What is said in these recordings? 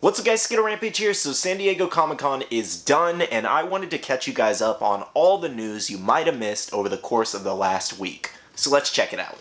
What's up guys, Skittlerampage here. So San Diego Comic-Con is done and I wanted to catch you guys up on all the news you might have missed over the course of the last week. So let's check it out.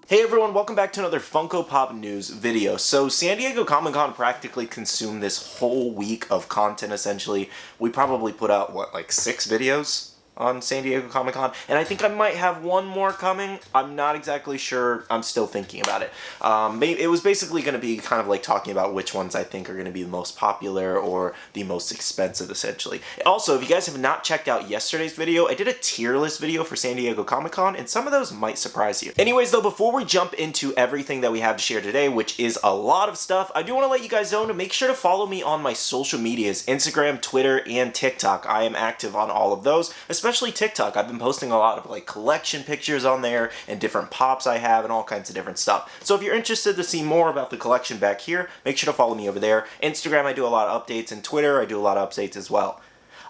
Hey everyone, welcome back to another Funko Pop news video. So San Diego Comic-Con practically consumed this whole week of content essentially. We probably put out, what, like 6 videos on San Diego Comic-Con, and I think I might have one more coming. I'm not exactly sure. I'm still thinking about it. It was basically going to be kind of like talking about which ones I think are going to be the most popular or the most expensive, essentially. Also, if you guys have not checked out yesterday's video, I did a tier list video for San Diego Comic-Con, and some of those might surprise you. Anyways, though, before we jump into everything that we have to share today, which is a lot of stuff, I do want to let you guys know to make sure to follow me on my social medias, Instagram, Twitter, and TikTok. I am active on all of those, especially TikTok. I've been posting a lot of like collection pictures on there and different pops I have and all kinds of different stuff. So if you're interested to see more about the collection back here, make sure to follow me over there. Instagram, I do a lot of updates, and Twitter, I do a lot of updates as well.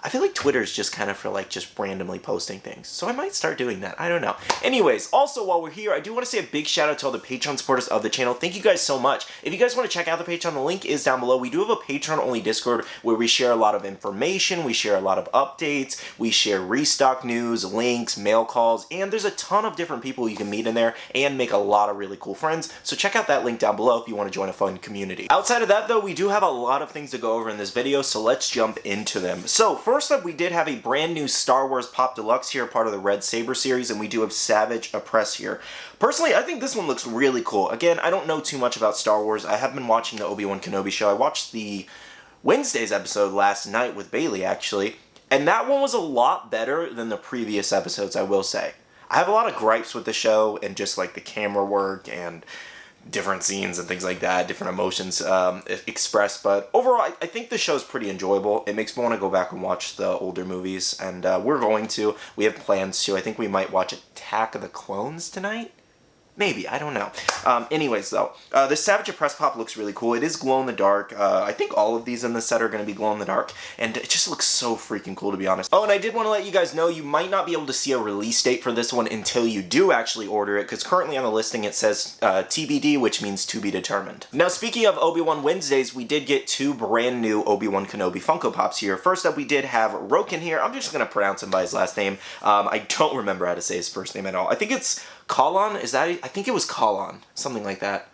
I feel like Twitter is just kind of for like just randomly posting things, so I might start doing that. I don't know. Anyways, also while we're here, I do want to say a big shout out to all the Patreon supporters of the channel. Thank you guys so much. If you guys want to check out the Patreon, the link is down below. We do have a Patreon only Discord where we share a lot of information, we share a lot of updates, we share restock news, links, mail calls, and there's a ton of different people you can meet in there and make a lot of really cool friends. So check out that link down below if you want to join a fun community. Outside of that though, we do have a lot of things to go over in this video, so let's jump into them. So first up, we did have a brand new Star Wars Pop Deluxe here, part of the Red Saber series, and we do have Savage Opress here. Personally, I think this one looks really cool. Again, I don't know too much about Star Wars. I have been watching the Obi-Wan Kenobi show. I watched the Wednesday's episode last night with Bailey, actually, and that one was a lot better than the previous episodes, I will say. I have a lot of gripes with the show and just like the camera work and different scenes and things like that, different emotions expressed, but overall I think the show's pretty enjoyable. It makes me want to go back and watch the older movies, and we're going to. We have plans to. I think we might watch Attack of the Clones tonight? Maybe, I don't know. Anyways, though, the Savage Opress Pop looks really cool. It is glow-in-the-dark. I think all of these in the set are going to be glow-in-the-dark, and it just looks so freaking cool, to be honest. Oh, and I did want to let you guys know you might not be able to see a release date for this one until you do actually order it, because currently on the listing it says TBD, which means to be determined. Now, speaking of Obi-Wan Wednesdays, we did get 2 brand new Obi-Wan Kenobi Funko Pops here. First up, we did have Roken here. I'm just going to pronounce him by his last name. I don't remember how to say his first name at all. I think it's Kalon? Is that it? I think it was Kalon. Something like that.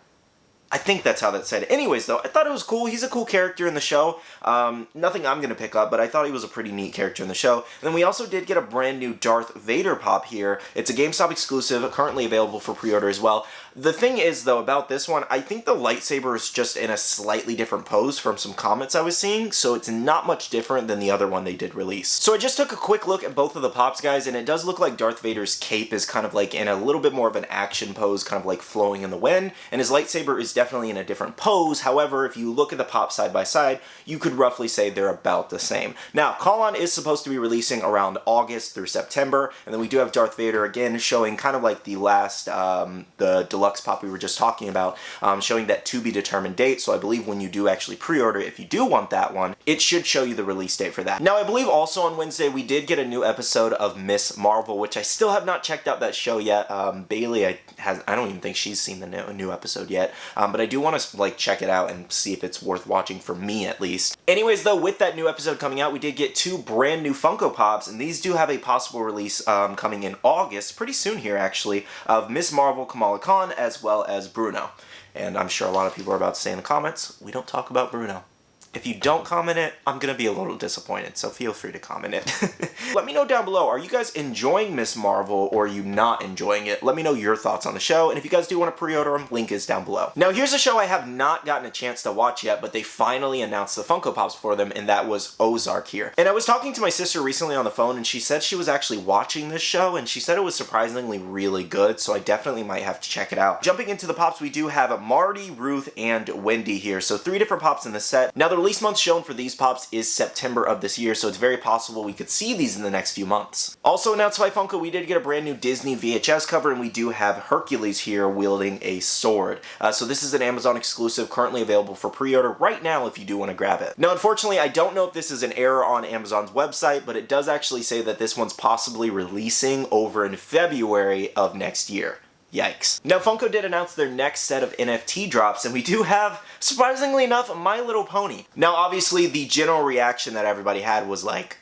I think that's how that said. Anyways, though, I thought it was cool. He's a cool character in the show. Nothing I'm going to pick up, but I thought he was a pretty neat character in the show. And then we also did get a brand new Darth Vader pop here. It's a GameStop exclusive, currently available for pre-order as well. The thing is, though, about this one, I think the lightsaber is just in a slightly different pose from some comments I was seeing, so it's not much different than the other one they did release. So I just took a quick look at both of the pops, guys, and it does look like Darth Vader's cape is kind of like in a little bit more of an action pose, kind of like flowing in the wind, and his lightsaber is definitely in a different pose. However, if you look at the pops side by side, you could roughly say they're about the same. Now, Kalon is supposed to be releasing around August through September, and then we do have Darth Vader again showing kind of like the last, the deluxe pop we were just talking about, showing that to be determined date. So I believe when you do actually pre-order, if you do want that one, it should show you the release date for that. Now, I believe also on Wednesday we did get a new episode of Miss Marvel, which I still have not checked out that show yet. Bailey, I don't even think she's seen the new episode yet, but I do want to like check it out and see if it's worth watching for me at least. Anyways, though, with that new episode coming out, we did get 2 brand new Funko Pops, and these do have a possible release coming in August, pretty soon here actually, of Miss Marvel Kamala Khan as well as Bruno. And I'm sure a lot of people are about to say in the comments, we don't talk about Bruno. If you don't comment it, I'm going to be a little disappointed, so feel free to comment it. Let me know down below, are you guys enjoying Miss Marvel or are you not enjoying it? Let me know your thoughts on the show, and if you guys do want to pre-order them, link is down below. Now, here's a show I have not gotten a chance to watch yet, but they finally announced the Funko Pops for them, and that was Ozark here. And I was talking to my sister recently on the phone, and she said she was actually watching this show, and she said it was surprisingly really good, so I definitely might have to check it out. Jumping into the Pops, we do have Marty, Ruth, and Wendy here, so 3 different Pops in the set. Now, the release month shown for these pops is September of this year, so it's very possible we could see these in the next few months. Also announced by Funko, we did get a brand new Disney VHS cover, and we do have Hercules here wielding a sword. So this is an Amazon exclusive, currently available for pre-order right now if you do want to grab it. Now, unfortunately, I don't know if this is an error on Amazon's website, but it does actually say that this one's possibly releasing over in February of next year. Yikes. Now, Funko did announce their next set of NFT drops, and we do have, surprisingly enough, My Little Pony. Now, obviously, the general reaction that everybody had was like,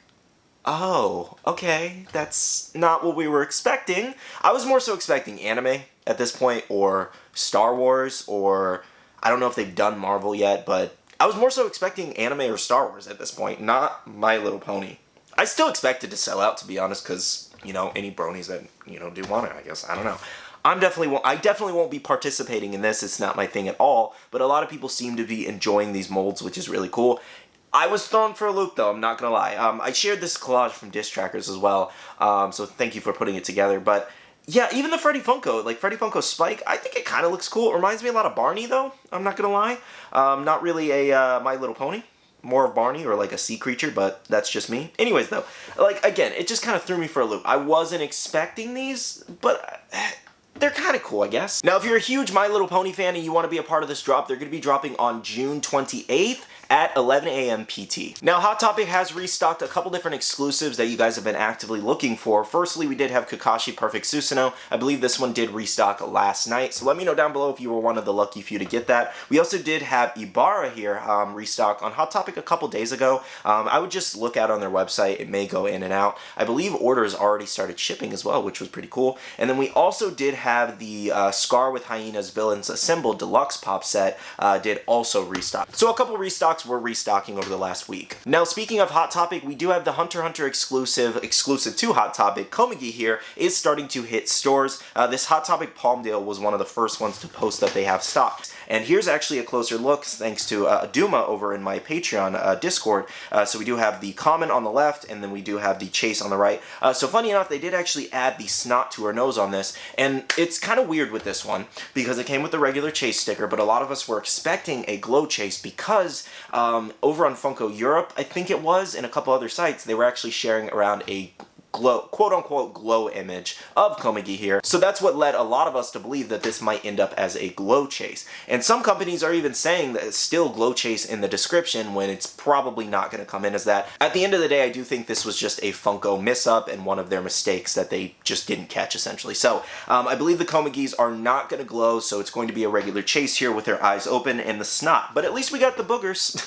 oh, okay, that's not what we were expecting. I was more so expecting anime at this point, or Star Wars, or I don't know if they've done Marvel yet, but I was more so expecting anime or Star Wars at this point, not My Little Pony. I still expect it to sell out, to be honest, because, you know, any bronies that, you know, do want it, I guess. I don't know. I definitely won't be participating in this. It's not my thing at all, but a lot of people seem to be enjoying these molds, which is really cool. I was thrown for a loop, though, I'm not gonna lie. I shared this collage from Diss Trackers as well, so thank you for putting it together. But yeah, even the Freddy Funko, like Freddy Funko Spike, I think it kind of looks cool. It reminds me a lot of Barney, though, I'm not gonna lie. Not really a My Little Pony. More of Barney or like a sea creature, but that's just me. Anyways, though, like, again, it just kind of threw me for a loop. I wasn't expecting these, but they're kind of cool, I guess. Now, if you're a huge My Little Pony fan and you want to be a part of this drop, they're going to be dropping on June 28th at 11 a.m. PT. Now, Hot Topic has restocked a couple different exclusives that you guys have been actively looking for. Firstly, we did have Kakashi Perfect Susanoo. I believe this one did restock last night, so let me know down below if you were one of the lucky few to get that. We also did have Ibarra here restock on Hot Topic a couple days ago. I would just look out on their website. It may go in and out. I believe orders already started shipping as well, which was pretty cool. And then we also did have the Scar with Hyenas Villains Assembled Deluxe Pop Set did also restock. So a couple restocks were restocking over the last week. Now, speaking of Hot Topic, we do have the Hunter x Hunter exclusive to Hot Topic. Komagi here is starting to hit stores. This Hot Topic Palmdale was one of the first ones to post that they have stocked. And here's actually a closer look thanks to Aduma over in my Patreon Discord. So we do have the Common on the left, and then we do have the Chase on the right. So funny enough, they did actually add the snot to her nose on this, and it's kind of weird with this one because it came with the regular Chase sticker, but a lot of us were expecting a glow Chase because over on Funko Europe, I think it was, and a couple other sites, they were actually sharing around a glow, quote-unquote glow image of Komagi here. So that's what led a lot of us to believe that this might end up as a glow chase. And some companies are even saying that it's still glow chase in the description when it's probably not going to come in as that. At the end of the day, I do think this was just a Funko miss-up and one of their mistakes that they just didn't catch, essentially. So I believe the Komagis are not going to glow, so it's going to be a regular chase here with their eyes open and the snot. But at least we got the boogers.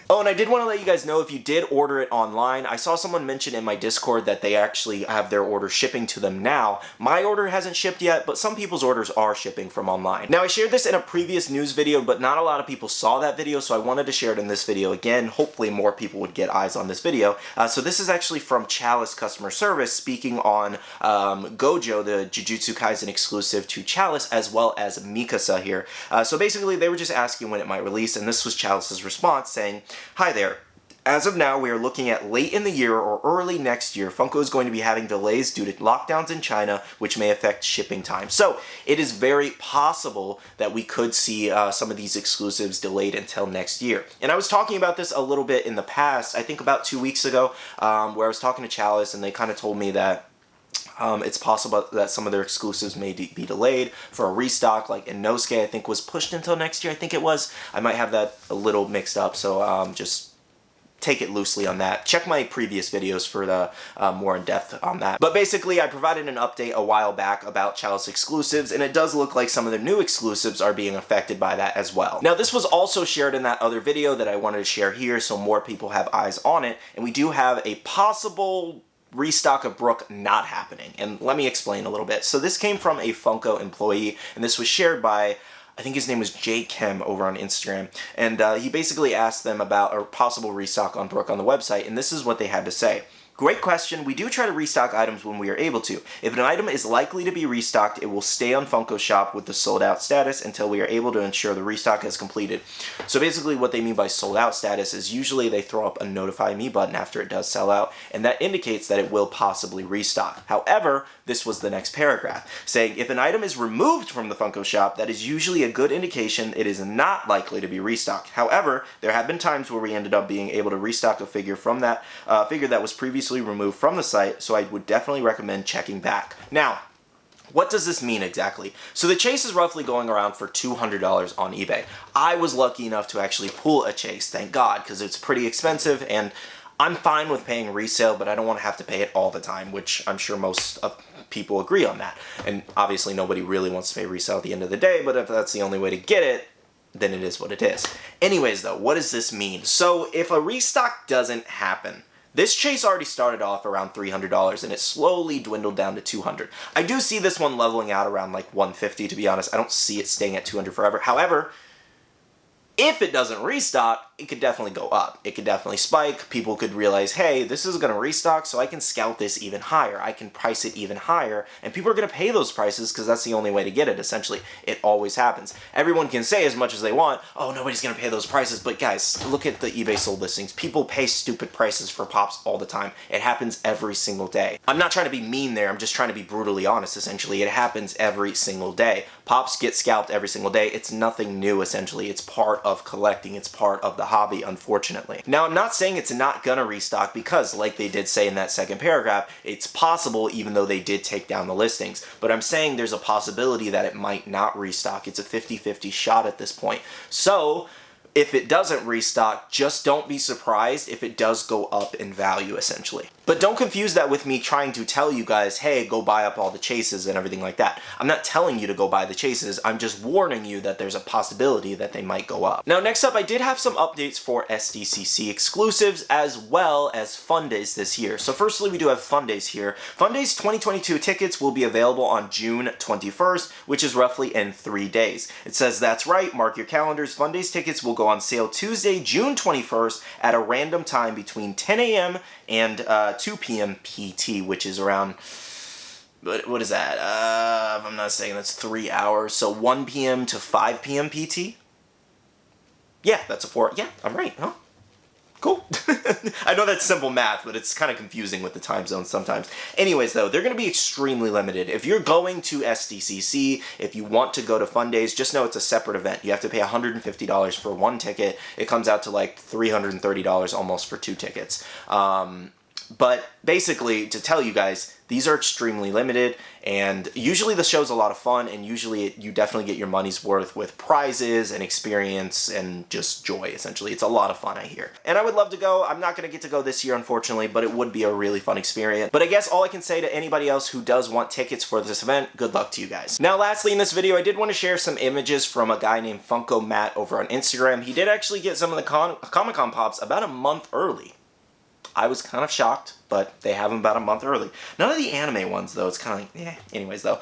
Oh, and I did want to let you guys know, if you did order it online, I saw someone mention in my Discord that they actually have their order shipping to them now. My order hasn't shipped yet, but some people's orders are shipping from online. Now, I shared this in a previous news video, but not a lot of people saw that video, so I wanted to share it in this video again. Hopefully more people would get eyes on this video. So this is actually from Chalice Customer Service speaking on Gojo, the Jujutsu Kaisen exclusive to Chalice, as well as Mikasa here. So basically, they were just asking when it might release, and this was Chalice's response saying, "Hi there. As of now, we are looking at late in the year or early next year. Funko is going to be having delays due to lockdowns in China, which may affect shipping time." So it is very possible that we could see some of these exclusives delayed until next year. And I was talking about this a little bit in the past, I think about 2 weeks ago, where I was talking to Chalice, and they kind of told me that it's possible that some of their exclusives may be delayed for a restock, like Inosuke, I think, was pushed until next year, I think it was. I might have that a little mixed up, so just take it loosely on that. Check my previous videos for the more in-depth on that. But basically, I provided an update a while back about Chalice exclusives, and it does look like some of their new exclusives are being affected by that as well. Now, this was also shared in that other video that I wanted to share here so more people have eyes on it, and we do have a possible restock of Brook not happening, and let me explain a little bit. So this came from a Funko employee, and this was shared by, I think his name was J. Kim over on Instagram, and he basically asked them about a possible restock on Brook on the website, and this is what they had to say. Great question. We do try to restock items when we are able to. If an item is likely to be restocked, it will stay on Funko Shop with the sold out status until we are able to ensure the restock is completed. So basically what they mean by sold out status is usually they throw up a notify me button after it does sell out, and that indicates that it will possibly restock. However, this was the next paragraph, saying if an item is removed from the Funko Shop, that is usually a good indication it is not likely to be restocked. However, there have been times where we ended up being able to restock a figure from that figure that was previously removed from the site, so I would definitely recommend checking back. Now, what does this mean exactly? So the chase is roughly going around for $200 on eBay. I was lucky enough to actually pull a chase, thank God, because it's pretty expensive, and I'm fine with paying resale, but I don't want to have to pay it all the time, which I'm sure most people agree on that. And obviously nobody really wants to pay resale at the end of the day, but if that's the only way to get it, then it is what it is. Anyways though, what does this mean? So if a restock doesn't happen, this chase already started off around $300 and it slowly dwindled down to $200. I do see this one leveling out around like $150, to be honest. I don't see it staying at $200 forever. However, if it doesn't restock, it could definitely go up. It could definitely spike. People could realize, hey, this is going to restock, so I can scout this even higher. I can price it even higher, and people are going to pay those prices because that's the only way to get it, essentially. It always happens. Everyone can say as much as they want, oh, nobody's going to pay those prices, but guys, look at the eBay sold listings. People pay stupid prices for pops all the time. It happens every single day. I'm not trying to be mean there. I'm just trying to be brutally honest, essentially. It happens every single day. Pops get scalped every single day. It's nothing new, essentially. It's part of collecting. It's part of the hobby, unfortunately. Now, I'm not saying it's not gonna restock because, like they did say in that second paragraph, it's possible even though they did take down the listings. But I'm saying there's a possibility that it might not restock. It's a 50-50 shot at this point. So, if it doesn't restock, just don't be surprised if it does go up in value, essentially. But don't confuse that with me trying to tell you guys, hey, go buy up all the chases and everything like that. I'm not telling you to go buy the chases, I'm just warning you that there's a possibility that they might go up. Now, next up, I did have some updates for Sdcc exclusives as well as Fun Days this year. So firstly, we do have Fun Days here. Fun Days 2022 tickets will be available on June 21st, which is roughly in 3 days. It says that's right, mark your calendars. Fun Days tickets will go on sale Tuesday, June 21st at a random time between 10 a.m. and 2 p.m. PT, which is around, what is that? If I'm not saying, that's 3 hours. So 1 p.m. to 5 p.m. PT? Yeah, that's a 4. Yeah, I'm right, huh? Cool. I know that's simple math, but it's kind of confusing with the time zones sometimes. Anyways, though, they're going to be extremely limited. If you're going to Sdcc, if you want to go to Fun Days, just know it's a separate event. You have to pay $150 for 1 ticket. It comes out to like $330 almost for 2 tickets. But basically, to tell you guys, these are extremely limited, and usually the show's a lot of fun, and usually you definitely get your money's worth with prizes and experience and just joy, essentially. It's a lot of fun, I hear. And I would love to go. I'm not going to get to go this year, unfortunately, but it would be a really fun experience. But I guess all I can say to anybody else who does want tickets for this event, good luck to you guys. Now, lastly, in this video, I did want to share some images from a guy named Funko Matt over on Instagram. He did actually get some of the Comic-Con pops about a month early. I was kind of shocked, but they have them about a month early. None of the anime ones, though. It's kind of like, eh. Anyways, though.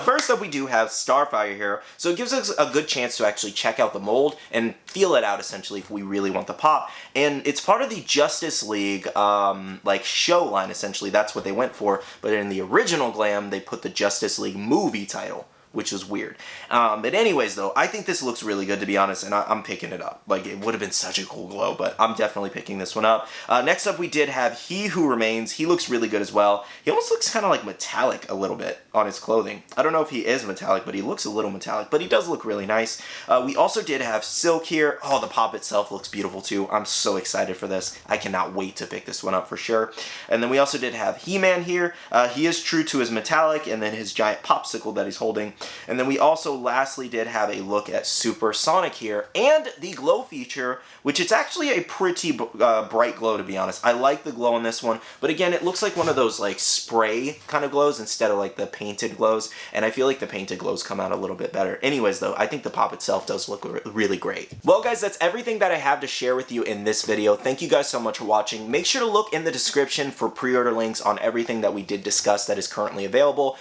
First up, we do have Starfire here. So it gives us a good chance to actually check out the mold and feel it out, essentially, if we really want the pop. And it's part of the Justice League, like, show line, essentially. That's what they went for. But in the original Glam, they put the Justice League movie title, which is weird. But anyways, though, I think this looks really good, to be honest, and I'm picking it up. Like, it would have been such a cool glow, but I'm definitely picking this one up. Next up, we did have He Who Remains. He looks really good as well. He almost looks kind of like metallic a little bit on his clothing. I don't know if he is metallic, but he looks a little metallic, but he does look really nice. We also did have Silk here. Oh, the pop itself looks beautiful, too. I'm so excited for this. I cannot wait to pick this one up for sure. And then we also did have He-Man here. He is true to his metallic and then his giant popsicle that he's holding. And then we also lastly did have a look at Supersonic here and the glow feature, which it's actually a pretty bright glow, to be honest. I like the glow on this one, but again, it looks like one of those like spray kind of glows instead of like the paint painted glows, and I feel like the painted glows come out a little bit better. Anyways though, I think the pop itself does look really great. Well guys, that's everything that I have to share with you in this video. Thank you guys so much for watching. Make sure to look in the description for pre-order links on everything that we did discuss that is currently available.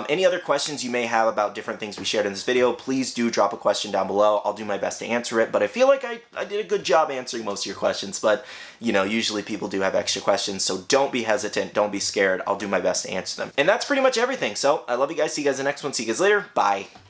Any other questions you may have about different things we shared in this video, please do drop a question down below. I'll do my best to answer it, but I feel like I did a good job answering most of your questions, but you know, usually people do have extra questions, so don't be hesitant, don't be scared. I'll do my best to answer them. And that's pretty much everything. So I love you guys. See you guys in the next one. See you guys later. Bye.